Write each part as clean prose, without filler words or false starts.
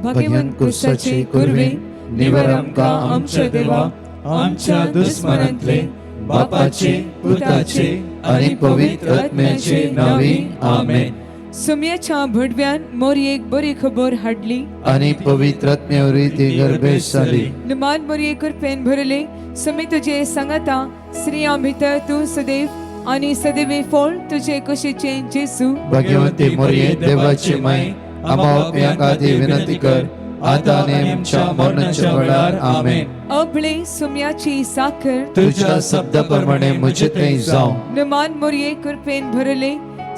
भगवंत क्रुसाचे कुरवे निवर आमकां आमच्या देवा आमच्या दुस्मनांतले बापाचे पुताचे आनी पवित्र आत्म्याचे नावे आमेन. सुम्याच्या भडव्यान मोरयेक बरी खबर हाडली आनी पवित्र आत्म्यावरी ती गर्भेश जाली. निमान मोरये कृपेन भरले सुमी तुझे सांगता स्त्रियां भितर तू सदैव आनी सदैवी फळ तुझे कुशीचे जेसू. भगवंती मोरये देवाची माय आम्हा खातीर विनंती कर आता आनी आमच्या मरणाच्या वेळार आमेन. अबळे सुम्याची साखर तुझ्या शब्दाप्रमाणे म्हजे थंय जावं. निमान मोरये कृपेन भरले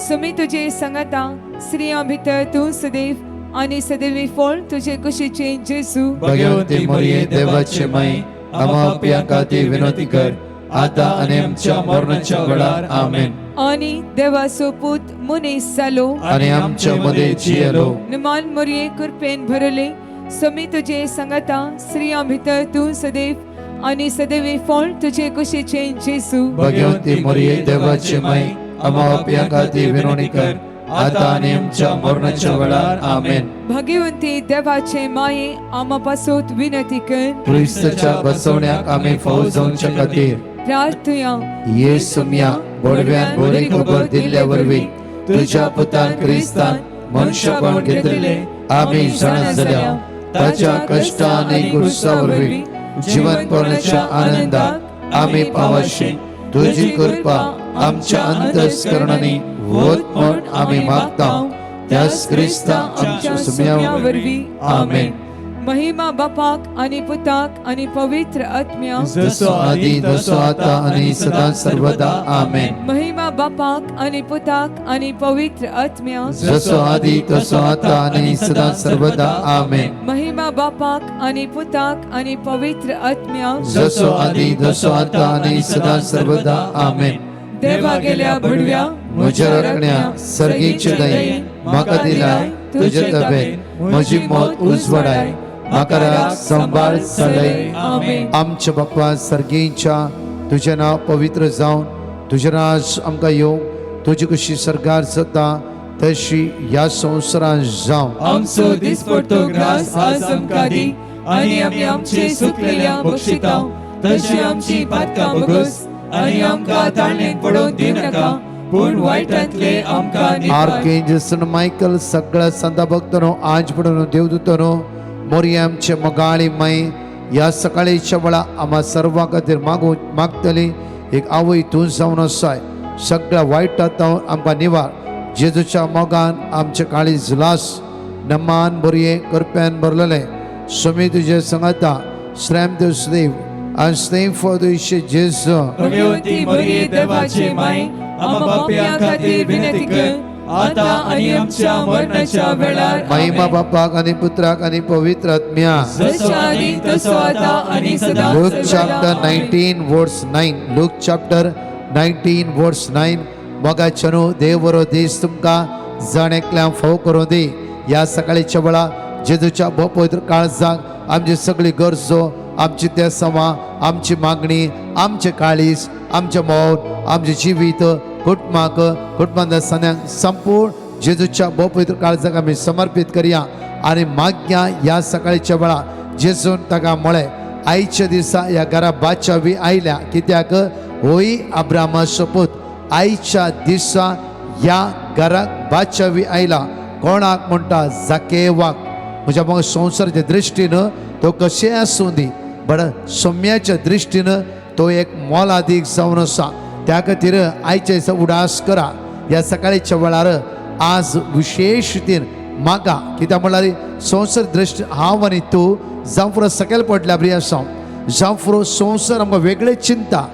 सुमी तुझे सांगता स्त्रियां भितर तू सदैव आनी सदैवी फळ तुझे कुशीचे जेसू. भगवंती मोरये देवाची माय आम्हा खातीर विनंती कर आता आनी आमच्या मरणाच्या वेळार आमेन. आनी देवाचो पूत मनीस जालो आनी आमच्या मध्ये जियेलो. निमान मोरये कृपेन भरले सुमी तुझे सांगता स्त्रियां भितर तू सदैव आनी सदैवी फळ तुझे कुशीचे जेसू. भगवंती मोरये देवाची माय आम्हा खातीर विनंती कर आता आनी आमच्या मरणाच्या वेळार आमेन. भगवंती देवाचे माये आम्हा पासून विनंती कर. क्रिस्ताच्या बसवण्याक आमी फावो जावच्या खातीर प्रार्थया ये सुम्या बडव्यान बरी खबर दिल्ल्या वरवीं तुझ्या पुतान क्रिस्तान मनशापण घेतले आमी जाणा जाल्या. ताच्या कश्टा आनी क्रुसा वरवीं जीवनपणाच्या आनंदाक आमी पावशी. तुझी कृपा आमच्या अंतस्करणांनी वत म्हण आमी मागता. त्याच क्रिस्ता आमच्या सुम्या वरवीं आमेन. महिमा बापाक आनी पुताक आनी पवित्र आत्म्या जसो आदी तसो आता आनी सदा सर्वदा आमेन. महिमा बापाक आनी पुताक आनी पवित्र आत्म्या जसो आदी तसो आता आनी सदा सर्वदा आमेन. महिमा बापाक आनी पुताक आनी पवित्र आत्म्या जसो आदी तसो आता आनी सदा सर्वदा आमेन. देवा गेल्या भडव्या म्हज्या रगण्या सर्गीचे दयेन म्हाका दिलाय तुजे तबेत म्हजी मोत उजवडाय म्हाका राख संभाळ चलय. आमेन. आमच्या बाप्पा सर्गीच्या तुझे नाव पवित्र जावन तुझे राज आमकां येवं. तुजी कशी सरकार जाता तशी ह्या संवसारांत जावं. आमचो दिसपडटो ग्रास आज आमकां दी आनी आमी आमचे सुकलेल्या बक्षिता तशी आमची पातकां बगस आनी आमकां ताळणेंत पडोवन दिव नाका पूण वायटांतले आमकां निवार. आर्केंजल सन मायकल सगळ्या संता भक्तांनो आज पडून देवदूतांनो मोरयामचे मोगाळी माय ह्या सकाळीच्या वेळा आम्हा सर्वां खातीर मागतली. एक आवय तूं जावन आसाय सगळ्या वायटांत आमकां निवार. जेजूच्या मोगान आमचे काळी झुलास नमान बरये करप्यान भरलेले सुमी तुजे सांगता श्रेम देव सदैव and stay for the Jesus. Bhagwanti मोरये देवाचे माय आम्हा बाप्या खातीर विनंती कर आता आनी आमच्या मरणाच्या वेळार. महिमा बापाक आनी पुत्राक आनी पवित्र आत्म्या जसो आदी तसो आता आनी सदा लूक चॅप्टर 19 वर्स 9. लूक चॅप्टर 19 वर्स 9. मोगाचनो देव बरो दीस तुमकां जण एकल्यां फाव करूं दी. ह्या सकाळीच्या वेळा जेजूच्या पवित्र काळजाक आमची सगळी गरजो आमची देसांवां आमची मागणी आमचे काळीज आमचे मौन आमचे जिवीत कुटुंबांत सन्यांक संपूर्ण जेजूच्या पवित्र काळजाक आमी समर्पित करया आनी मागया ह्या सकाळीच्या वेळा जेजून ताका म्हळें आयच्या दिसा ह्या घरा बादशाह आयल्या कित्याक होय अब्रामाचो पूत. आयच्या दिसा ह्या घराक बादशाह आयला कोणाक म्हणटा जाकेवाक. म्हज्या मग संवसाराच्या दृश्टीन तो कशें आसूं दी बट सौम्याच्या दृश्टीन तो एक मोलादीक जावन आसा. त्या खातीर आयच्या दिसा उडास करा. ह्या सकाळीच्या वेळार आज विशेष रितीन म्हाका कित्याक म्हणल्यार संवसार दृश्टी हांव आनी तूं जावं फुडें सकयल पडल्या बरी आसा जावं फुडें संवसार आमकां वेगळे चिंता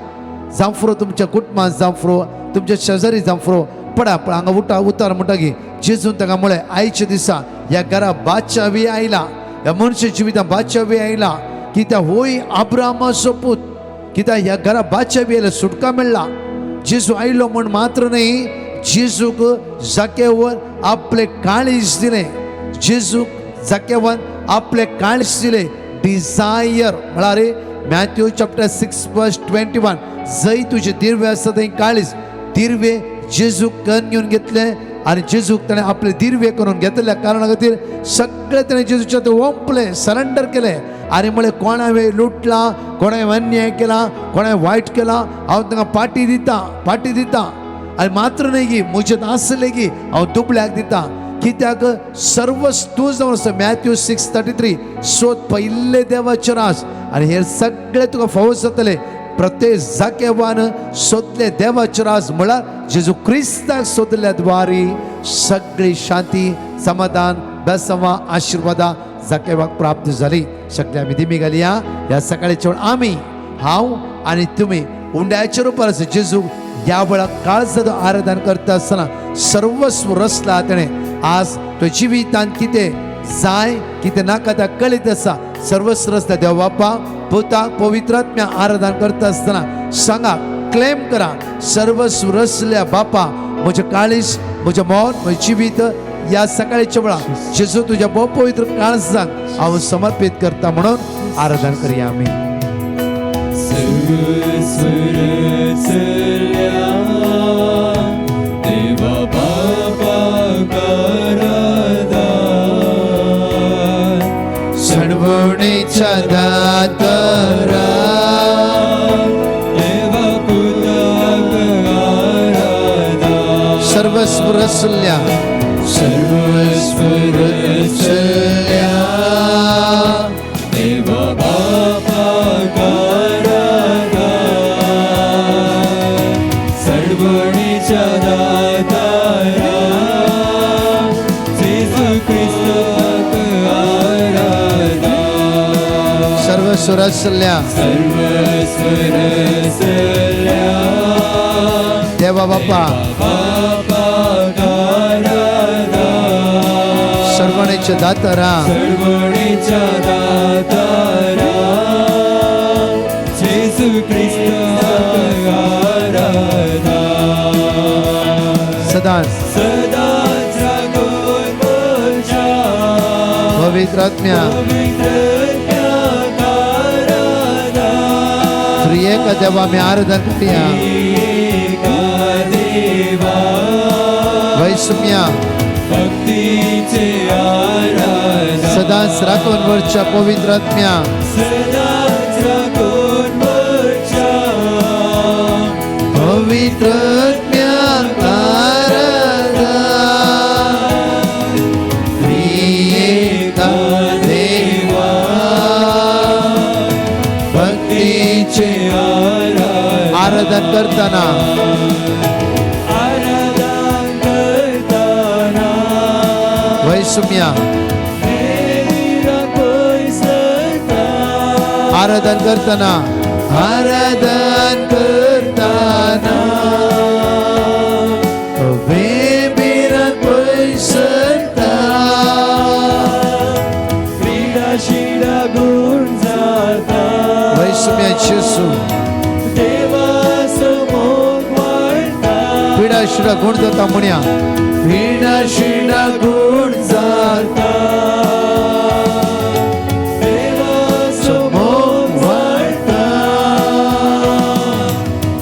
जावं फुडें तुमच्या कुटुंबांत जावं फुडें तुमच्या शेजारी जावं फुडें पडा पण हांगा उतार म्हणटकीर जेजून ताका म्हळें आयच्या दिसा ह्या घरा बादशाह आयला ह्या मनशा जिवितांत बादशाह आयला कित्याक होय अब्रामाचो पूत. कित्याक ह्या घरा बादशाह आयला सुटका मेळ्ळा. जेजू आयलो म्हण मात्र न्ही जेजूक जाकेवर आपले काळीज दिले. जेजूक जाकेवान आपले काळीज दिले. डिझायर म्हळ्यार मॅथ्यू चॅप्टर 6 वर्स 21 जंय तुझे दिर्वे आसा थंय काळीज दिर्वे जेजूक कण घेऊन घेतले आणि जेजूक ताणें आपले दिर्वे करून घेतल्या कारणा खातीर सगळे ताणें जेजूच्या ते ओंपले, सरेंडर केले. आणि म्हळे कोणा वेळ लुटला, कोणाय अन्याय केला, कोणाय वायट केला, हांव तांकां पाटी दिता आणि मात्र न्ही की म्हजें आसले की हांव दुबळ्याक दिता. कित्याक सर्वस तूं जावन आसा. मॅथ्यू 6:33 सोद पयले देवाचे रास आनी हे सगळे तुका फावो जातले. प्रत्येक जाकेवान सोदले देवाचे रास म्हळ्यार जेजू क्रिस्ताक सोदल्या द्वारी सगळी शांती, समाधान, बेसवा, आशिर्वादा जाकेवाक प्राप्त जाली. सगळे आमी दिमी घालया. ह्या सकाळीच्या वेळ आमी, हांव आनी तुमी उंड्याच्या रुपार आसा जेजू ह्या वेळार काळजाचो आराधन करता आसतना सर्वस्व रचला ताणें. आज तो जिवितांत कितें जाय कितें नाका त्या कळीत आसा. सर्वस्व रचला देव बापा पुताक पवित्र आत्म्या आराधन करता आसतना सांगा, क्लेम करा, सर्वस्व रचल्या बापा म्हजें काळीज, म्हजें मौन, म्हजें जिवीत या सकाळीच्या वेळार जेजू तुझ्या बहु पवित्र काळजाक हांव समर्पित करता म्हणून आराधन करूया आमी. सडवणीच्या दातरा सर्वस्व रचल्या, सर्वस्व रचल्या देव बापा सडवणीच्या दातारा जेजू ख्रिस्ताक आराधा. सर्वस्व रचल्या, सर्वस्व रचल्या देवा बापा सर्वणीच्या दातारा, सर्वणीच्या दातारा जेजू ख्रिस्ताक आराधा. सदा सदाच रागोन बोलच्या पवित्र आत्म्या पवित्रत्याक आराधा. त्रिएक देवा आमी आराधन करूया. एका देवा वैसम्या भक्तीचे आराधना. सदाच राखून वरच्या पवित्र आत्म्या सदाच राखून वरच्या पवित्र आत्म्या आराधना. त्रिएका देवा भक्तीचे आराधन करताना वैसम्या आराधन करताना बेबिरात पैसता पीडा शिडा गुण जाता. वैसम्या जेजू देवा समोर वाढता. पिडा शिडा गुण जाता म्हणया. पिडा शिडा गुण जाता देवा समोर वाढता.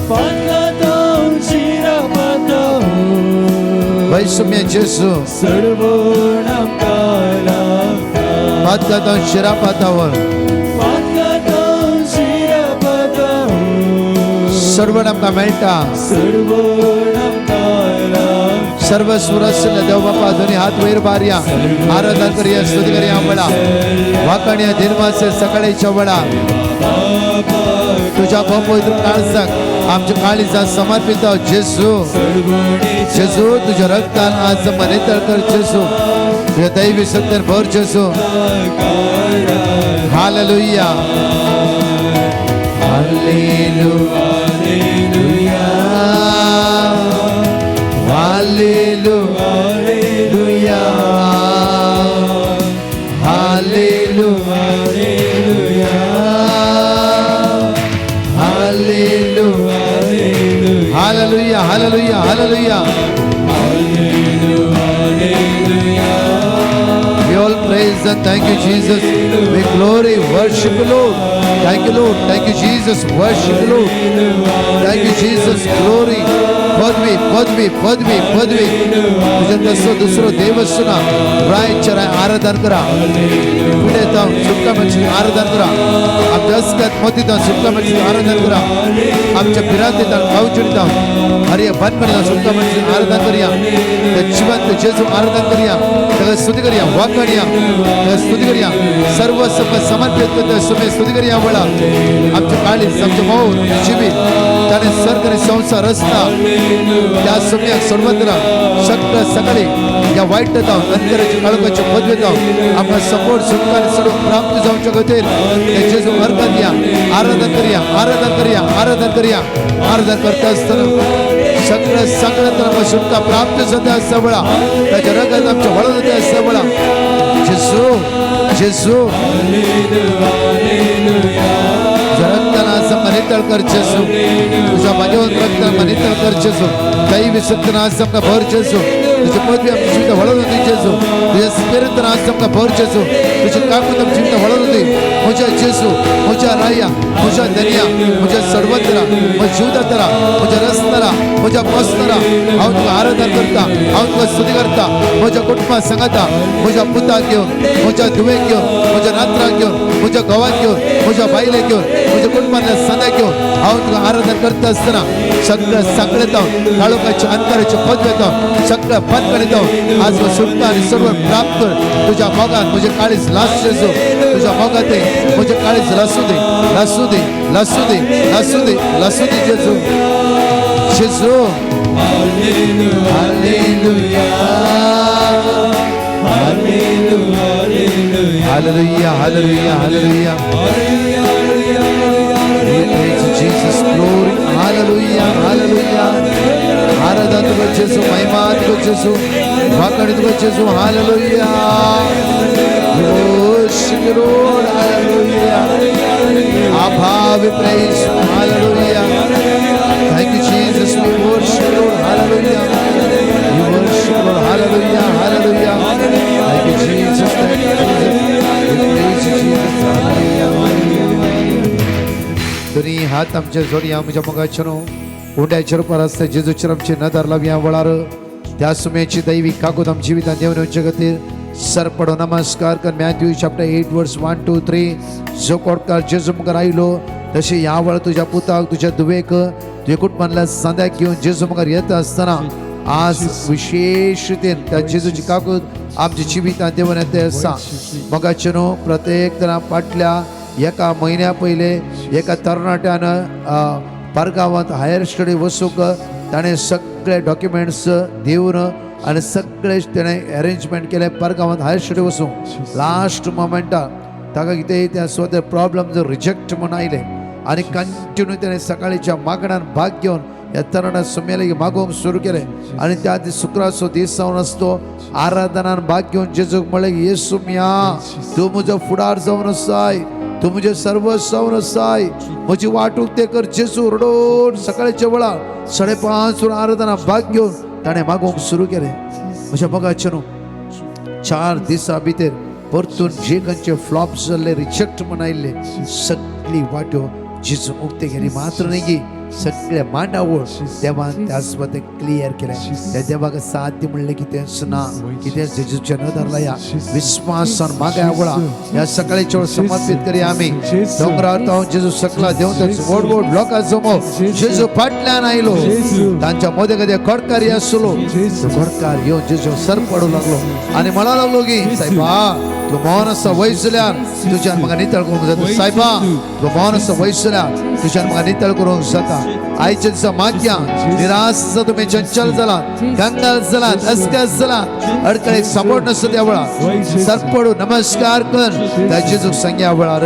पातळातां शिरा पातां वैसम्या जेजू सर्वोणाम कालांता. पातकात शिरा पातावर पातळातां शिरा पातां सर्व आमकां मेळटा. सर्वोणाम कालांता. सर्वस्व रचल्या देव बापा दोन्ही हात वयर बारया. आराधन करूया, स्तुती करूया. वेळा वाकण्या दिनवासे सकाळीच्या वेळा तुझ्या पवित्र काळजाक आमच्या काळीजा समर्पित आहोत. जेजू जेजू तुझ्या रक्तान आज मनेतळ कर. जेजू तुझ्या दैवी सत्यान भर. जेजू hallelujah hallelujah hallelujah hallelujah hallelujah hallelujah hallelujah hallelujah. We all praise the Jesus. Thank you, Jesus. We glory, worship you, Lord. Thank you, Lord. Thank you, Jesus. Worship you, Lord. Thank you, Jesus. Glory. पदवी पदवी पदवी पदवी तुझे तसं दुसरं देवच ना रायच्या राय आराधन करा पुढे जाऊन सुटका म्हणजे आराधन करा आमच्या अस्कात मोती जाऊन सुटका म्हणजे आराधन करा आमच्या फिराते जाऊन गावचुडी जाऊन अरे बंद करा सुटका म्हणजे आराधन करूया त्या जिवंत जेजू आराधन करूया त्याला स्तुती करूया वाकणूया त्याला स्तुती करूया सर्व समर्पित करतो सुमे स्तुती करूया बोला आमच्या काळीस आमच्या मौत जीवित त्याने सरकारी संसार रस्ता त्या सुम्याक सर्वत्र सगळं सकाळी या वाईट जाऊन अंतराची काळोखाची पदवी जाऊन आपण सपोर्ट सुटका सर्व प्राप्त जाऊ शकते जेजू अर्पण द्या आराधन करूया आराधन करूया आराधन करूया आराधन करता असताना सगळं सगळं तर आपण सुटका प्राप्त सध्या असं बळा त्याच्या रगत आमच्या वळण होते असं बळा जेजू जेजू रक्ताना असं मनितळ कर जेजू तुझा माझ्यावर रक्त मनितळ कर जेजू काही विसक्तना असं का भर जेजू तुझी पदवी आमची जीवित वळण होती जेजू तुझ्या स्पिरिट असं का भर जेजू तुझी काकूत आमची जीवित वळण होती मुझ्या जेजू मुझ्या राया मुझ्या दरिया मुझ्या सर्वत्र मुझ्या जीवदातरा मुझ्या रस्तारा मुझ्या बसतारा हांव तुका आराधन करता हांव तुका स्तुती करता मुझ्या कुटुंबात सांगता मुझ्या पुताक घेवन मुझ्या धुवेक घेवन मुझ्या नातराक घेवन मुझ्या घोवाक घेवन मुझ्या बायलेक घेवन मुझ्या कुटुंबातल्या सदाक घेवन हांव तुका आराधन करता असताना सगळं सांगता काळोखाच्या अंतराच्या पदव्यात सगळं बंद करीत आज सुटका आणि सर्व प्राप्त तुझ्या मोगात तुझे काळीस लास जेजू तुझ्या मोगात मुझे काळीस लसू दे लसू दे लसू दे लसू दे लसू दे जेजू जेजू hallelujah hallelujah hallelujah hallelujah Jesus glory hallelujah hallelujah आराधन तुझं जेजू महिमा तुझं जेजू वाकडी तुझं जेजू hallelujah worship you Lord hallelujah आभार we praise you hallelujah thank you Jesus we worship you Lord hallelujah we worship you Lord hallelujah hallelujah thank you Jesus thank you Jesus we praise you Jesus hallelujah दुनी हात आमच्या जोडी आमच्या मगाचनो उंड्याच्या रूपार असते जेजू चरमचे नदर लाविया वळार त्या सुमेची दैवी काकूत आमच्या जीवितान देवने जगतील सरपडो नमस्कार कर मॅथ्यू चॅप्टर 8 वर्स 1 2 3 जो कोडकार जेजू मगर आयलो तशी या वळ तुझ्या पुताक तुझ्या दुवेक तुझे कुटुंबाला संध्याक घेऊन जेजू मगर येत असताना आज विशेषतेन त्या जेजूची काकूत आमच्या जीवितान देवने ते असा मगाचनो प्रत्येक जना पाटल्या एका महिन्या पहिले एका तरणाट्यानं परगावात हायर स्टडी वचूंक ताणें सगळे डॉक्युमेंट्स दिवन आनी सगळे ताणें अरेंजमेंट केले परगावात हायर स्टडी वचूंक लास्ट मोमेंटार ताका कितें त्या स्वतः प्रॉब्लम जर रिजेक्ट म्हणून आयले आनी कंटिन्यू ताणें सकाळीच्या मागणान भाग घेवन ह्या तरणाट्या सुमेलेक मागोवंक सुरू केलें आनी त्या शुक्राचो दीस जावन आसतो आराधनान भाग घेवन जेजूक म्हणलें येसू मिया तूं म्हजो फुडार जावन आसाय तू मुझे सर्वस्व जावन आसाय म्हजी वाटूक ते कर जेजू रडोन सकाळच्या वेळार 5:30 वर आराधना भाग घेवन ताणें मागोवंक सुरू केलें म्हज्या मोगाचें 4 दिसां भितर परतून जे खंयचे फ्लॉप्स जाल्ले रिजेक्ट म्हूण आयिल्ले सगळी वाट्यो जेजू उक्ते गेली मात्र न्ही सगळे मांडावळ देवान त्या स्वतः क्लियर केले त्या देवाक साध्य म्हणले कितें सुना कितें जेजूच्या नदर या विश्वासान मागे आवळा या सकाळीच्या वेळ समर्पित करी आमी दोंगरार तो जेजू सकला देऊन व्हड व्हड लोकां जमो जेजू फाटल्यान आयलो तांच्या मदें कदें खडकारी आसलो खडकार येवन जेजू सर पडू लागलो आनी म्हणा लागलो की सायबा तूं मौन आसा वयसल्यार तुज्यान म्हाका नितळ करूंक जाता सायबा तूं मौन आसा वयसल्यार तुज्यान म्हाका नितळ करूंक जाता आयच्या दिसा मागया निराश तुम्ही चंचल जालात कंगाल जालात अस्कास जालात अडकळेक सापड नासता त्या वेळार सरपडू नमस्कार कर त्या जेजूक सांग्या वेळार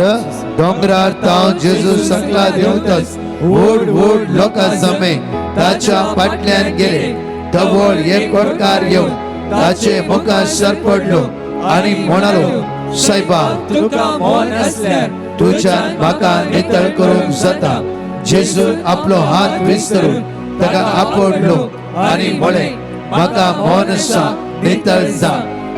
दोंगरार तांव जेजू सकला देंवतच व्हड व्हड लोकां जमे ताच्या फाटल्यान गेले धवळ एक कोडकार येवन ताचे मुखार सरपडलो आनी म्हणालो सायबा तुका मौन असल्यार तुज्यान म्हाका नितळ करूंक जाता जेजून आपलो हात विस्तरून ताका आपडलो आनी म्हळें म्हाका मौन आसा नितळ जा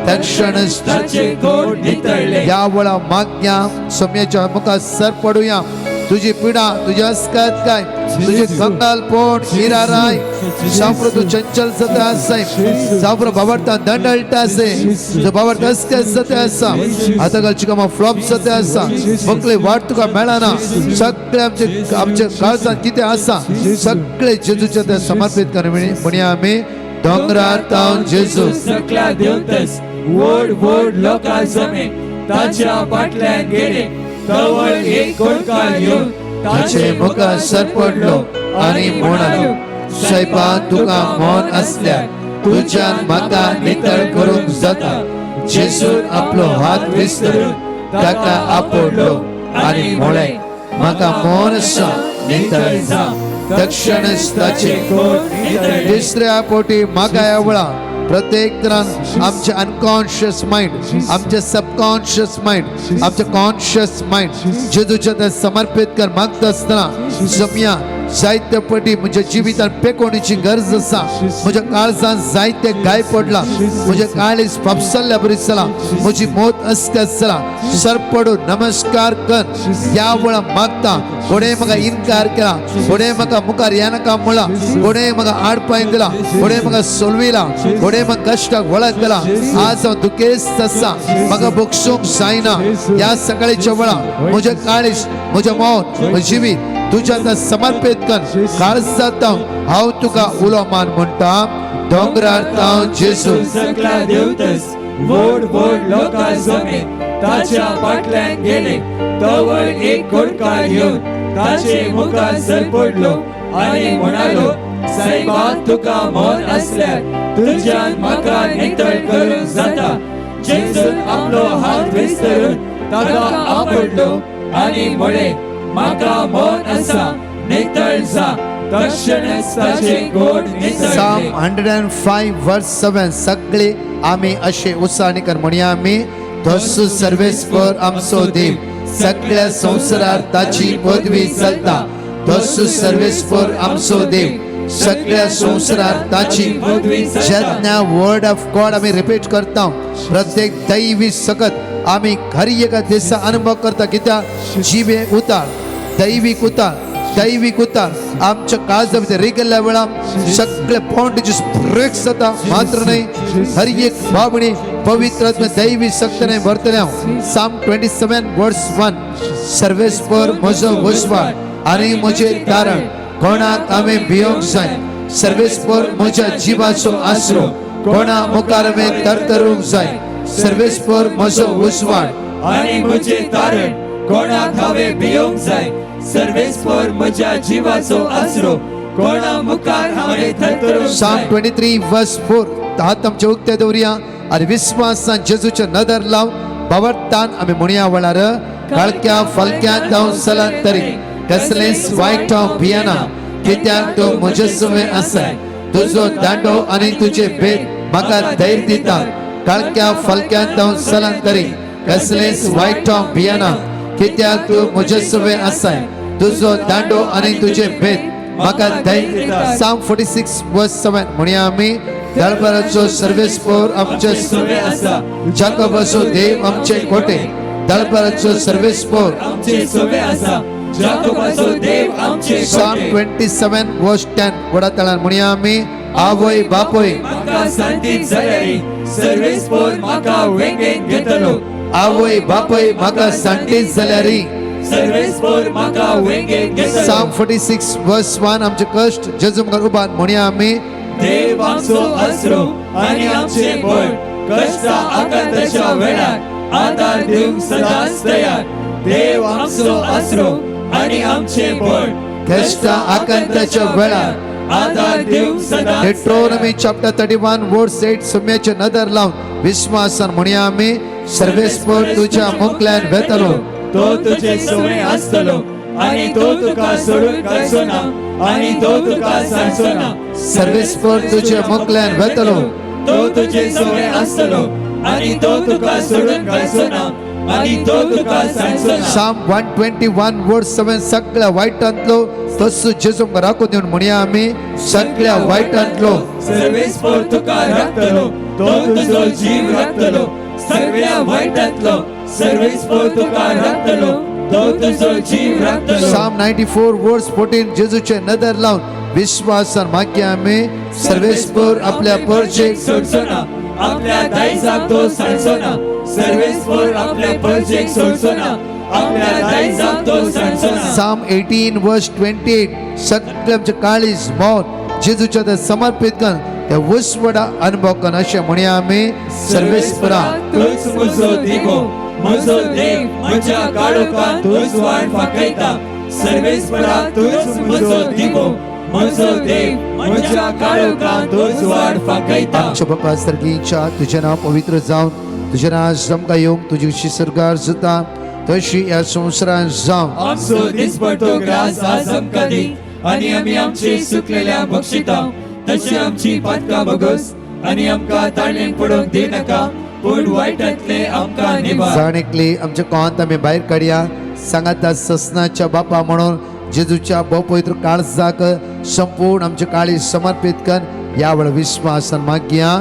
तक्षणच ताचे गोड नितळले. या वेळा मागण्या सोम्याच्या मुखात सर पडूया. तुझी पिढा तुझी अस्कत काय तुझे कंगाल पोट हिरा राय साप्र तू चंचल सत्य असाय साप्र बाबडता दंड अल्टा असे तुझं बाबड अस्कत सत्य असा आता कालची कामा फ्लॉप सत्य असा मोकळे वाट तुका मेळाना सगळे आमचे काळजात किती असा सगळे जेजूच्या त्या समर्पित करणे म्हणया आम्ही डोंगरार तावन जेजू सकला देवतस वोड वोड लोका जमे ताच्या पाटल्यान गेले. तवळ एक कोडकार घेऊन ताचे मुखार सर पडलो आणि म्हणालो सैपान तुका मौन असल्या तुझ्यान म्हाका नितळ करूंक जाता. जेजून आपलो हात विस्तरून ताका आपडलो आणि म्हळे म्हाका मौन आसा नितळ जा. तक्षणच ताचे गोड नितळले. तिसऱ्या पोटी म्हाका यावळा प्रत्येक तरान आमचे अनकॉन्शियस माइंड आमचे सबकॉन्शियस माइंड आमचे कॉन्शियस माइंड जेजूच्या त्या समर्पित कर मागता असताना जमिया जायत्य पटी म्हणजे जिवितान पेकोवणीची गरज आसा. म्हज्या काळजान जायते गाय पडला म्हजे काळीज फापसल्ल्या बरी चला म्हजी मोत अस्कत चला सर पडून नमस्कार कर या वेळा मागता. कोणे म्हाका इन्कार केला कोणे म्हाका मुखार येनाका म्हणला कोणे म्हाका आडपाय दिला कोणे म्हाका सोलविला कोणे म्हाका कश्टाक वळख दिला. आज हांव दुखेस्त आसा म्हाका बोगसूंक जायना. या सकाळीच्या वेळा म्हजे काळीज म्हजें मौत म्हजें जिवीत तुझ्या त्या समर्पित कर. काळजात हांव तुका उलो मान म्हणटा डोंगरार तावन जेजू सकला देवतस वोड वोड लोका जमे ताच्या पाटल्यान गेले. तवळ एक कोडकार घेऊन ताचे मुखार सर पडलो आणि म्हणालो साहेबान तुका मौन असल्यार तुझ्यान म्हाका नितळ करूंक जाता. जेजून आपलो हात विस्तरून ताका आपडलो आणि म्हळे म्हाका मौन आसा नितळ जा. तक्षणच ताचे गोड Psalm नितळले. 105 verse 7 सगळे आम्ही असे उत्साहाने कर म्हणया आम्ही तोसू सर्वेस्पर आमचो देव सगळ्या संवसारार ताची पदवी चलता. तोसू सर्वेस्पर आमचो देव सगळ्या संवसारार ताची पदवी चलता. जेन्ना वर्ड ऑफ गॉड आम्ही रिपीट करता प्रत्येक दैवी सकत आम्ही खरी एका दिसा अनुभव करता कित्याक जिवे उतार दैविक उतार आमच्या काळजा भितर रिगल्ल्या वेळा सगळे बाउंडेजीस ब्रेक जाता. मात्र नाही हर एक बाबणी पवित्र आत्म्या दैवी शक्तीने भरतल्या. Psalm 27 verse 1 सर्वेस्पर म्हजो वसवाट आणि म्हजे तारण कोणाक आम्ही भियोंक जाय. सर्वेस्पर म्हज्या जिवाचो आसरो कोणा मुखार आम्ही तरतरूंक जाय. सर्वेस्पर म्हजो वसवाट आणि म्हजे तारण कोणाक हांवें भियोंक जाय. सर्वेस्पर म्हज्या जिवाचो आसरो कोणा मुखार हांवें थरथरूंक Psalm जाय. 23 verse 4 हात आमचे उक्ते दवरया आणि विश्वासान जेजूचे नदर लाव बावरतान आम्ही म्हणया वळार काळक्या फलक्या जावन चलत तरी कसलेच वायट हांव भियेना कित्याक तूं म्हजे सुवे आसाय. तुजो दांडो आनी तुजे भेद म्हाका धैर्य दिता. काळक्या फलक्या जावन चलत तरी कसलेच वायट हांव भियेना कित्याक तूं म्हजे सुवे आसाय. तुजो दांडो आनी तुजे भेद म्हाका धैर्य दिता. Psalm 46 verse 7 म्हणया आम्ही दळबराचो सर्वेस्पर आमचे सुवे आसा. जाकोबाचो देव आमचे कोटे दळबराचो सर्वेस्पर आमचे सुवे आसा. जाकोबाचो देव आमचे Psalm कोटे. 27 verse 10 वडा तळान म्हणया आम्ही आवय बापोय म्हाका सांतीत जाल्यारी सर्वेस्पर म्हाका वेगेन घेतलो. आवय बापोय म्हाका सांटीत जाल्यारी सर्वेस्पर म्हाका वेगेन घेतलो. Psalm 46 verse 1 आमचे कष्ट जेजू मुखार उबान म्हणया आम्ही देव आमचो आसरो आणि आमचे बळ कष्टा आकांताच्या वेळार आदार दिवंक सदांच तयार. देव आमचो आसरो आणि आमचे बळ कष्टा आकांताच्या वेळार आदार दिवंक सदांच Deuteronomy chapter 31 verse 8 सुम्याचे नदर लावून विश्वासान म्हणया आम्ही सर्वेस्पर तुझ्या मुखल्यान वेतलो. तो तुझे सुवे आसतलो आणि तो तुका सोडून काडचो ना आणि तो तुका सांडचो ना. सर्वेस्पर तुझ्या मुखल्यान वेतलो. तो तुझे सुवे आसतलो आणि तो तुका सोडून काडचो ना आणि तो तुका सांडचो ना. Psalm 121 verse 7 सगळ्या वाईटांतलो तसो जेजू राखून देऊन म्हणया आम्ही सगळ्या वाईटांतलो सर्वेस्पर तुका राखतलो. तो तुजो जीव राखतलो सगळ्या वाईटातलो सर्वेस्पर तुका राखतलो तो तुजो जीव राखतलो Psalm 94 verse 14 जेजूचे नदर लावून विश्वासान मागया आम्ही सर्वेस्पर आपल्या परजेक सोडसोना आपल्या दायजाक तो सांडसोना सर्वेस्पर आपल्या परजेक सोडसोना आपल्या दायजाक तो सांडसोना Psalm 18 verse 28 सगळे आमचे काळीज मौत जेजूच्या ते समर्पित कर त्या वसवडा अनुभव कर अशें म्हणया आम्ही सर्वेस्परा तूच म्हजो दिगो म्हजो देव म्हज्या काळोखांत तूच वाट फाकयता सर्वेस्परा तूच म्हजो दिगो म्हजो देव म्हज्या काळोखांत तूच वाट फाकयता आमच्या बापा सर्गीच्या तुझे नाव पवित्र जावन तुझे नाव आमकां येवंक तुजी शिसरगार जाता तशी ह्या संवसारांत जावं आमचो दिसपडटो ग्रास आज आमकां दी आनी आमी आमचे सुकलेल्या बक्षिता तशी आमची पातकां बगस आनी आमकां ताळणेक पडोवंक दिनाका पूण वायटांतले आमकां निवार जाणेकली आमच्या कोंत आमी भायर काडया सांगाता ससनाच्या बापा म्हणून जेजूच्या पवित्र काळजाक संपूर्ण आमचे काळी समर्पित कर या वेळ विश्वासान मागया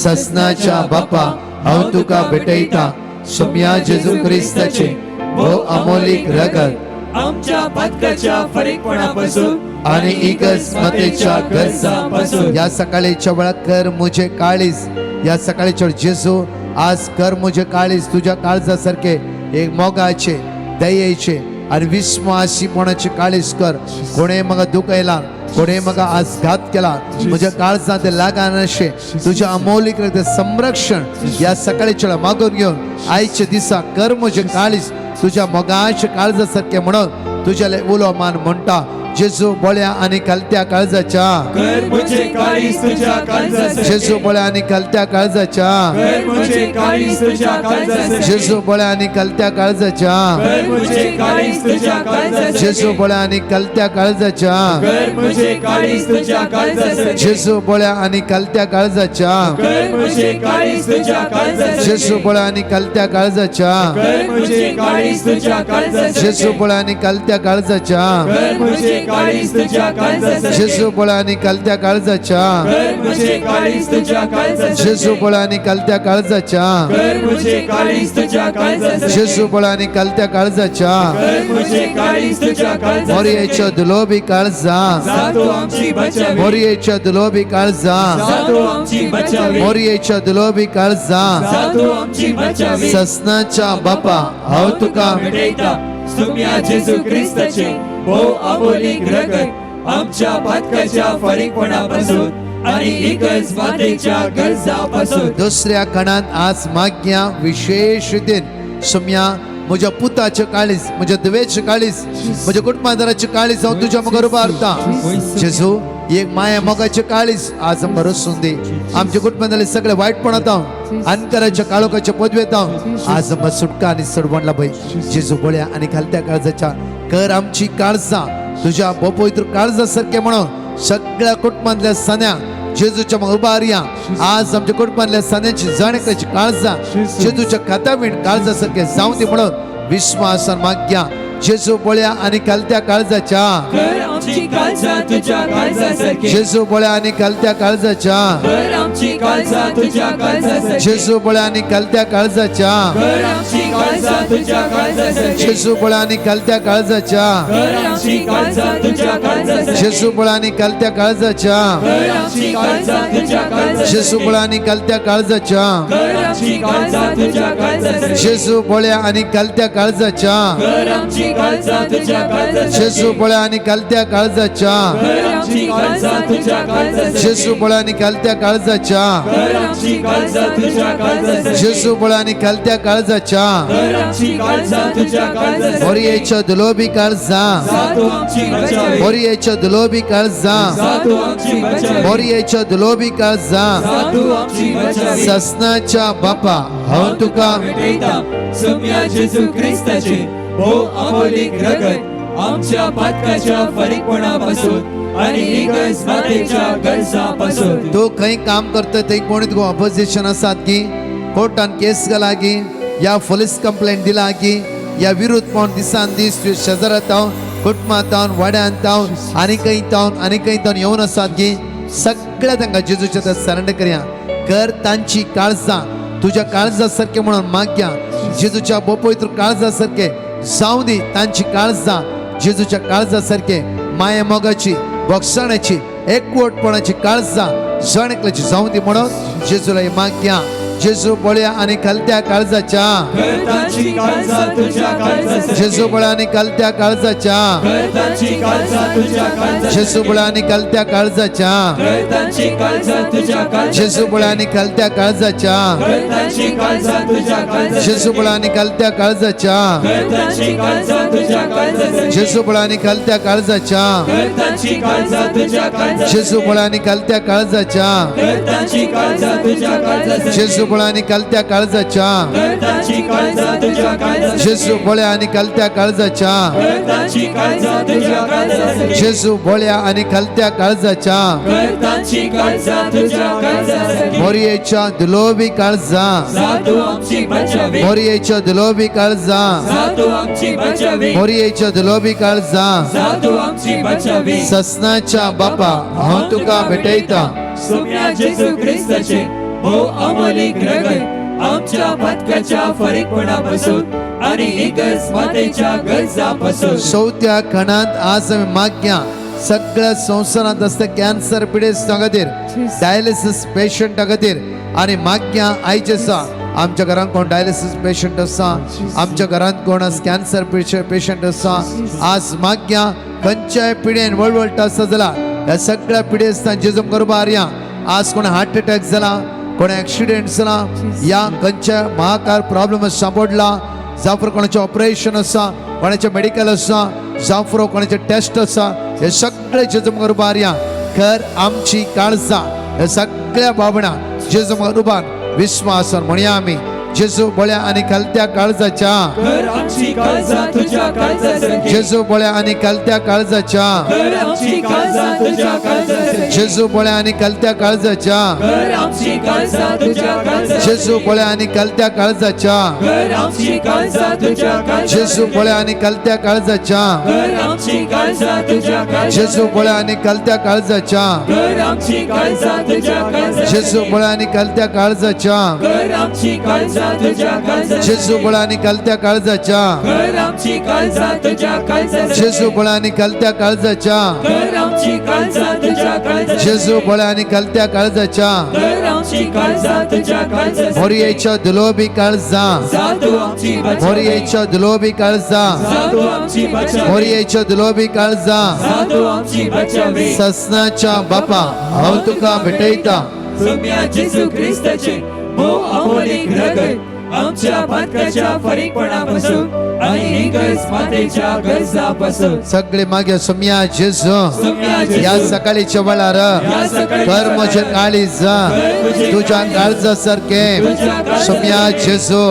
ससनाच्या बापा हांव तुका भेटयता सोम्या जेजू क्रिस्ताचे भोव अमोलीक रगत आमच्या पातकाच्या फरीकपणापासून आणि एकच मतेच्या गरजापासून या सकाळीच्या वेळा कर मुझे काळीज या सकाळीच्या वेळ जेजू आज कर मुझे काळीज तुझ्या काळजासारखे एक मोगाचे दयेचे आणि विश्वासीपणाचे काळीज कर कोणे म्हाका दुखयला कोणे म्हाका आज घात केला म्हज्या काळजांत लागा नशे तुझ्या अमोलीक संरक्षण या सकाळीच्या वेळा मागून घेवन आयच्या दिसा कर मुझे काळीज तुझ्या मोगाचे काळजासारखे म्हणून तुझ्या उलो मान म्हणटा जेजू बोळ्या आणि कलत्या काळजाच्या कर मुझे काळीज तुझ्या काळजासारखे जेजू बोळ्या आणि कलत्या काळजाच्या कर मुझे काळीज तुझ्या काळजासारखे जेजू बोळ्या आणि कलत्या काळजाच्या कर मुझे काळीज तुझ्या काळजासारखे जेजू बोळ्या आणि कलत्या काळजाच्या कर मुझे काळीज तुझ्या काळजासारखे जेजू बोळ्या आणि कलत्या काळजाच्या कर मुझे काळीज तुझ्या काळजासारखे जेजू बोळ्या आणि कलत्या काळजाच्या कर मुझे काळीज तुझ्या काळजासारखे जेजू बोळ्या आणि कलत्या काळजाच्या कर मुझे काळीज तुझ्या काळजासारखे जेजू बोळ्या आणि कलत्या काळजाच्या कर मुझे काळीज तुझ्या काळजासारखे जेजू बोळ्या आणि कलत्या काळजाच्या कर मुझे काळीज तुझ्या काळजासारखे जेजू बोळ्या आणि कलत्या काळजाच्या कर मुझे काळीज तुझ्या काळजासारखे मोरयेच्या दुलोबी काळजा जातो आमची बचावी मोरयेच्या दुलोबी काळजा जातो आमची बचावी मोरयेच्या दुलोबी काळजा जातो आमची बचावी ससनाच्या बापा हांव तुका भेटयता सोम्या जेजू क्रिस्ताचे भोव अमोलीक रगत आमच्या पातकाच्या फरीकपणापासून आणि एकच मातेच्या गरजापासून दुसऱ्या खणात आज मागया विशेष रितीन सोम्या म्हज्या पुताचे काळीज म्हज्या दुवेचे काळीज म्हज्या कुटुंबादाराचे काळीज हांव तुज्या मुखार उबारता जेजू एक माया मोगाचे काळीज आज आमकां रसून दी आमच्या कुटुंबातले सगळे वायटपणांत हांव अनकाराच्या काळोखाच्या पदवेत हांव आज आमकां सुटका आनी सडवण लाभय जेजू बोळ्या आनी घालत्या काळजाच्या कर आमची काळजां तुज्या पवित्र काळजा सारखे म्हणून सगळ्या कुटुंबातल्या सन्या जेजूच्या उबारया आज आमच्या कुटुंबातल्या सन्याची जाणेकाची काळजां जेजूच्या खात्यावीण काळजा सारखे जावं दी म्हणून विश्वासान मागया जेजू बोळ्या आणि कलत्या काळजाच्या कर आमची काळजा तुझ्या काळजासारखे जेजू बोळ्या आणि कलत्या काळजाच्या कर आमची काळजा तुझ्या काळजासारखे जेजू बोळ्या आणि कलत्या काळजाच्या कर आमची काळजा तुझ्या काळजासारखे जेजू बोळ्या आणि कलत्या काळजाच्या कर आमची काळजा तुझ्या काळजासारखे जेजू बोळ्या आणि कलत्या काळजाच्या कर आमची काळजा तुझ्या काळजासारखे जेजू बोळ्या आणि कलत्या काळजाच्या कर आमची काळजा तुझ्या काळजासारखे जेजू बोळ्या आणि कलत्या काळजाच्या कर आमची काळजा तुझ्या काळजासारखे जेजू बोळ्या आणि कलत्या काळजाच्या कर आमची काळजा तुझ्या काळजासारखे जेजू बोळ्या आणि कलत्या काळजाच्या कर आमची काळजा तुझ्या काळजासारखे जेजू बोळ्या आणि कलत्या काळजाच्या कर आमची काळजा तुझ्या काळजासारखे मोरयेच्या दुलोबी काळजा जातो आमची बचावी मोरयेच्या दुलोबी काळजा जातो आमची बचावी मोरयेच्या दुलोबी काळजा जातो आमची बचावी ससनाच्या बापा हांव तुका भेटयता सोम्या जेजू क्रिस्ताचे भोव अमोलीक रगत आमच्या पातकाच्या फरीकपणापासून आणि एकच मातेच्या गरजापासून तो खंय काम करता थंय कोणी तुका ऑपोजिशन आसात की कोर्टान केस घाला की या पुलीस कंप्लेंट दिला की या विरोध पावन दिसान दीस तुझ्या शेजारात हांव कुटुंबांत हांव वाड्यांत हांव आनी खंय हांव येवन आसात की सगळ्या तांकां जेजूच्या सरेंडर करया कर तांची काळजा तुझ्या काळजासारखे म्हणून माग्या जेजूच्या पवित्र काळजासारखे जाऊ दे तांची काळजा जेजूच्या काळजासारखे माया मोगाची बक्षण्याची एकवटपणाची काळजा जणकल्याची जाऊ दे म्हणून जेजूला माग्या जेजू बळ्या आणि कलत्या काळजाच्या करतांची काळजा तुझ्या काळजासारखी जेजू बळ्या आणि कलत्या काळजाच्या करतांची काळजा तुझ्या काळजासारखी जेजू बळ्या आणि कलत्या काळजाच्या करतांची काळजा तुझ्या काळजासारखी जेजू बळ्या आणि कलत्या काळजाच्या करतांची काळजा तुझ्या काळजासारखी जेजू बळ्या आणि कलत्या काळजाच्या करतांची काळजा तुझ्या काळजासारखी जेजू बळ्या आणि कलत्या काळजाच्या करतांची काळजा तुझ्या काळजासारखी जेजू बळ्या आणि कलत्या काळजाच्या करतांची काळजा तुझ्या काळजासारखी जेजू बळ्या आणि कलत्या काळजाच्या करतांची काळजा तुझ्या काळजासारखी जेजू बळ्या आणि कलत्या काळजाच्या करतांची काळजा तुझ्या काळजासारखी जेजू बळ्या आणि कलत्या काळजाच्या करतांची काळजा तुझ्या काळजासारखी मोरयेच्या दुलोबी काळजा जातो आमची बचावी मोरयेच्या दुलोबी काळजा जातो आमची बचावी मोरयेच्या दुलोबी काळजा जातो आमची बचावी ससनाच्या बापा हांव तुका भेटयता सोम्या जेजू ख्रिस्ताचे भोव अमोलीक रगत आमच्या पथकाच्या फरीकपणापासून आणि एकच मातेच्या गरजापासून चौथ्या खणात आज आम्ही माग्या सगळ्या संवसारात असता कॅन्सर पिडेस्त खातीर डायलिसिस पेशंट खातीर आणि माग्या आयचे आसा आमच्या घरात कोण डायलिसिस पेशंट आसा आमच्या घरात कोण कॅन्सर पेशंट आसा आज माग्या खंयच्याय पिडेन वळवळटा आसा जाल्यार ह्या सगळ्या पिडेस्तान जेजूम करपा आर्या आज कोण हार्ट अटॅक जाला कोण ऍक्सिडेंट जाला या खंयच्या महाकार प्रॉब्लेम सांपडला जावं कोणाचें ऑपरेशन आसा कोणाचें मेडिकल आसा जावं कोणाचें टेस्ट आसा हे सगळे जेजूम करपा आर्या कर आमची काळजा हे सगळ्या भावना जेजूम रुबान विश्वासान म्हणया आमी जेजू बळ्या आणि कलत्या काळजाच्या कर आमची काळजा तुझ्या काळजासारखी जेजू बळ्या आणि कलत्या काळजाच्या कर आमची काळजा तुझ्या काळजासारखी जेजू बळ्या आणि कलत्या काळजाच्या कर आमची काळजा तुझ्या काळजासारखी जेजू बळ्या आणि कलत्या काळजाच्या कर आमची काळजा तुझ्या काळजासारखी जेजू बळ्या आणि कलत्या काळजाच्या कर आमची काळजा तुझ्या काळजासारखी जेजू बळ्या आणि कलत्या काळजाच्या कर आमची काळजा तुझ्या काळजासारखी जेजू बळ्या आणि कलत्या काळजाच्या कर आमची काळजा तुझ्या काळजासारखी जेजू बळ्या आणि कलत्या काळजाच्या कर आमची काळजा तुझ्या काळजासारखी जेजू बळ्या आणि कलत्या काळजाच्या कर आमची काळजा तुझ्या काळजासारखी जेजू बळ्या आणि कलत्या काळजाच्या कर आमची काळजा तुझ्या काळजासारखी मोरयेच्या दुलोबी काळजा जातो आमची बचावी मोरयेच्या दुलोबी काळजा जातो आमची बचावी मोरयेच्या दुलोबी काळजा जातो आमची बचावी ससनाच्या बापा हांव तुका भेटयता सोम्या जेजू ख्रिस्ताचे भोव अमोलीक रगत आमच्या पथकाच्या फरीकपणापासून आणि एकच मातेच्या गरजापासून सगळे मागे सोम्या जेजू सोम्या जेजू या सकाळीच्या वेळार या सकाळी कर म्हजे काळीज तुझ्या काळजा सारखे सोम्या जेजू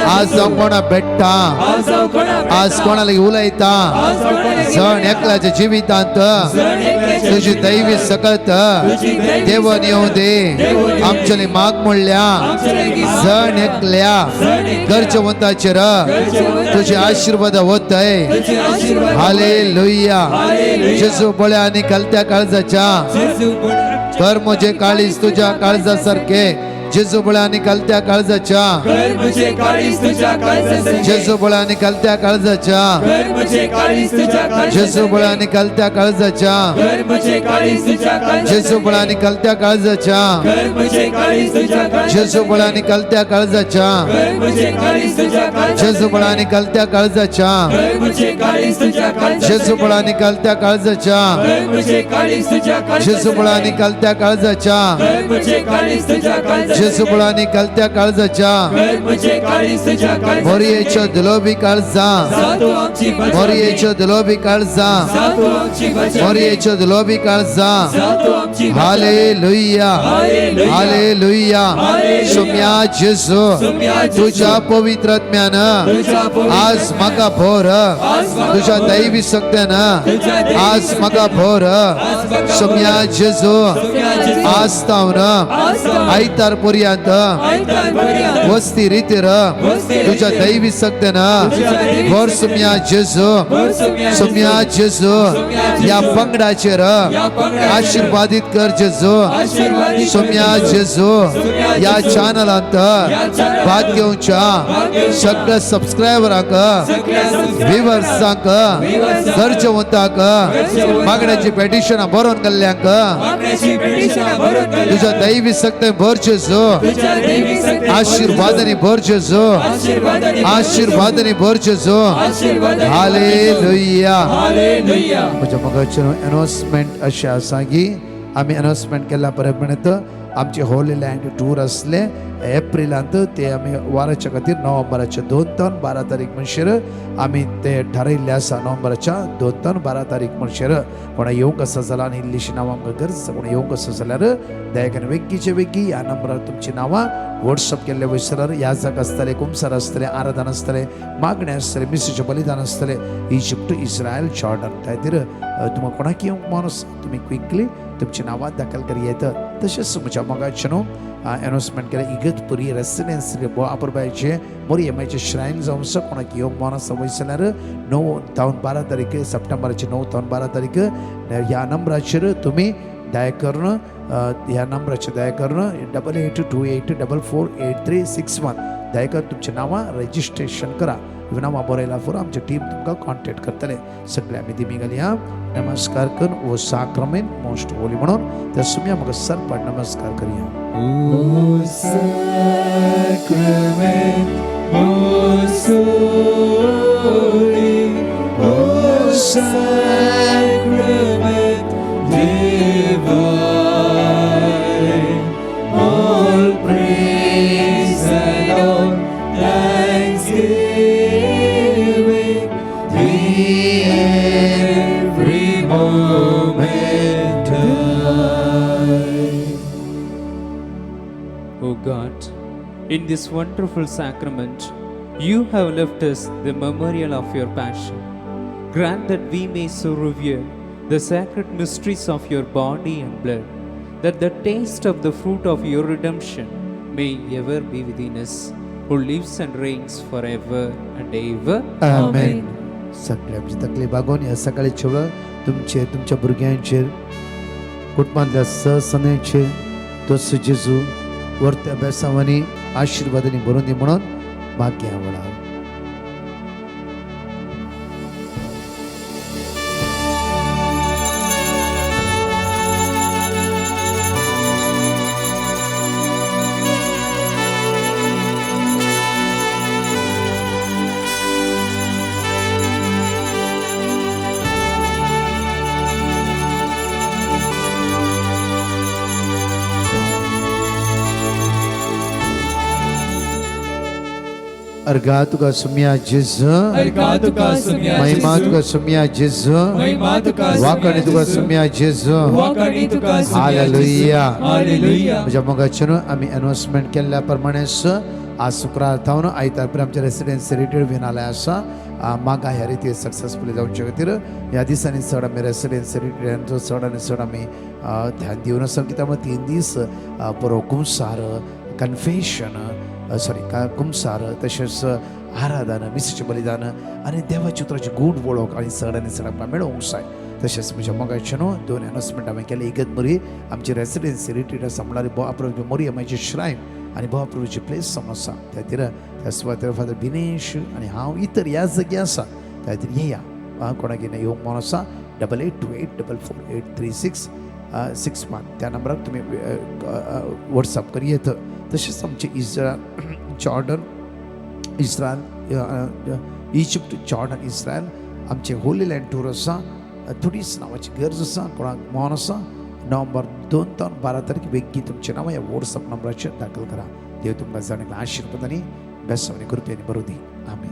आज हांव कोणा भेटता आज हांव कोणाक आज कोणाला उलयता आज हांव कोणाक जण एकल्याच्या जिवितांत जण एकल्याच्या तुझी दैवी सकत तुझी दैवी देवन येऊ दे आमच्याली माग म्हणल्या जण एकल्या गरजवंताचेर तुझे आशीर्वाद होतय तुझे आशीर्वाद हालेलुया हालेलुया. जेजू बळ्या आणि कलत्या काळजाच्या जेजू बळ्या कर म्हजे काळीज तुझ्या काळजासारखे जेजू बळ्या आणि कलत्या काळजाच्या कर मुझे काळीज तुझ्या काळजासारखी जेजू बळ्या आणि कलत्या काळजाच्या कर मुझे काळीज तुझ्या जेजू बळ्या आणि कलत्या काळजाच्या कर मुझे काळीज तुझ्या जेजू बळ्या आणि कलत्या काळजाच्या कर मुझे काळीज तुझ्या जेजू बळ्या आणि कलत्या काळजाच्या कर मुझे काळीज तुझ्या जेजू बळ्या आणि कलत्या काळजाच्या कर मुझे काळीज तुझ्या जेजू बळ्या आणि कलत्या काळजाच्या कर मुझे काळीज तुझ्या जेजू बळ्या आणि कलत्या काळजाच्या कर मुझे काळीज तुझ्या जेजू बळ्या आणि कलत्या काळजाच्या कर मुझे काळीज तुझ्या मोरयेच्या दुलोबी काळजा जातो आमची बचावी मोरयेच्या दुलोबी काळजा जातो आमची बचावी मोरयेच्या दुलोबी काळजा जातो आमची हालेलुया हालेलुया. Hallelujah hallelujah. सोम्या जेजू सोम्या जेजू. तुझ्या पवित्र आत्म्यान तुझ्या पवित्र आज म्हाका भोर आज म्हाका तुझ्या भोर. दैवी सत्यान तुझ्या दैवी आज म्हाका भोर म्हाका सोम्या जेजू सोम्या जेजू. आज तावन आज तावन आयतार पर्यंत आयतार पर्यंत वस्ती रितीर वस्ती तुझ्या रितीर दैवी सत्यान तुझ्या दैवी भोर सोम्या जेजू भोर सोम्या सोम्या जेजू सोम्या जेजू. या पंगडाचेर या पंगडाचेर आशीर्वादित आशीर्वादित कर जेजू आशीर्वादित कर सोम्या जेजू या चॅनलांत भाग घेवच्या सगळ्या सबस्क्रायबरांक व्ह्युअर्सांक गरजेवंतांक मागण्याची पेटिशनां बरोवन गेल्ल्यांक मागण्याची पेटिशनां बरोवन गेल्ल्यांक तुझ्या दैवी सक्ते भर जेजू तुझ्या दैवी शक्ती आशीर्वादांनी भर जेजू आशीर्वादांनी भर जेजू आशीर्वादांनी हालेलुया हालेलुया म्हज्या मगाचे अनाउन्समेंट अशें आसा की आमी अनाउन्समेंट केल्या पर्यंत आमचे होली लँड टूर असले एप्रिलांत ते आमी वाराच्या खातीर नोव्हेंबराच्या 2 ते 12 तारीख म्हणशीर आमी ते थारायिल्ले आसा नोव्हेंबराच्या 2 ते 12 तारीख म्हणशीर कोणा येवंक आसा जाल्यार आनी इल्लीशी नांवां आमकां गरज आसा कोणा येवंक आसा जाल्यार दयाकन वेगळीचे वेगळी ह्या नंबरार तुमची नांवां व्हॉट्सअप केल्ले वयसर याजक आसतले कुमसार आसतले आराधन आसतले मागणे आसतले मिसेचें बलिदान आसतले इजिप्ट इस्रायल जॉर्डन त्या खातीर तुमकां कोणाक येवंक मन आसा तुमी क्विकली तुमची नांवां दाखल करी येता तशेंच म्हज्या मोगाचे न्हू अनाउन्समेंट केल्या इगतपुरी रेसिडेन्सी बोआपुरबायचे मोरी एमायचे श्रायन जावं आसा कोणाक येवंक मन आसा वयसल्यार 9 ते 12 तारीख सप्टेंबराचे 9 ते 12 तारीख ह्या नंबराचेर तुमी दया करून ह्या नंबराचेर दया करून 8828448361 दया करून तुमची नांवां रजिस्ट्रेशन करा नांवां बरयला फॉर आमची टीम तुमकां कॉन्टेक्ट करतले सगळे आमी दिमी घालया नमस्कार करून वो साक्रमेंट मोस्ट होली म्हणून त्या सुम्या म्हाका सरपण नमस्कार करूया O sacrament most holy, O sacrament divine, all praise and all thanksgiving, thee every moment I. O God, in this wonderful sacrament, you have left us the memorial of your passion. Grant that we may so revere the sacred mysteries of your body and blood, that the taste of the fruit of your redemption may ever be within us, who lives and reigns forever and ever. आमेन सगळे आमची तकली बागोवन ह्या सकाळीच्या वेळ तुमच्या भुरग्यांचेर कुटुंबांतल्या सहसन्याचेर तो जेजू वर्त अभ्यासावांनी आशीर्वादांनी भरून दी म्हणून भाग्य आवडा अर्घा तुका सुम्या जेजू अर्घा तुका सुम्या महिमा जेजू, तुका सुम्या जेजू महिमा तुका वाकणी तुका सुम्या जेजू वाकणी तुका सुम्या हालेलुया जेजू. हालेलुया. म्हज्या मोगाचे आमी अनाउन्समेंट केल्ल्या प्रमाणेच आज शुक्रार थावन आयतार पर्यंत आमच्या रेसिडेन्सी रिट्रीट विनालय आसा मागा ह्या रितीन सक्सेसफुली जावचे खातीर ह्या दिसांनी चड आमी रेसिडेन्सी रिट्रीटांचो चड आनी चड आमी ध्यान दिवन आसा कित्याक 3 दीस बरो कुमसार कन्फेशन कुमसार तशेंच आराधन मिसेचें बलिदान आनी देवाच्या उतराची गूढ वळख आनी चड आमकां मेळोवंक जाय तशेंच म्हज्या मोगाचे न्हू 2 अनाउन्समेंट हांवें केले एकत बरी आमची रेसिडेन्सी रिट्रीट आसा म्हणल्यार बोआपुरबाची मोरी एमायचें श्रायन आनी बोआपुरबाची प्लेस जावन आसा त्या खातीर त्या सुवातेर फादर दिनेश आनी हांव इतर ह्या जागी आसा त्या खातीर येया कोणाक येवंक मन आसा 8828448361 त्या नंबराक तुमी व्हॉट्सअप करी येता तशेंच आमचे Israel Jordan Israel Egypt Jordan Israel आमचे होली लँड टूर आसा थोडीच नांवाची गरज आसा कोणाक मन आसा नोव्हेंबर 2 ते 12 तारीख बेगी तुमचे नांव ह्या व्हॉट्सअप नंबराचेर दाखल करा देव तुमकां जाणें आशिर्वादांनी बेसांनी कृपेनी बरोदी आमेन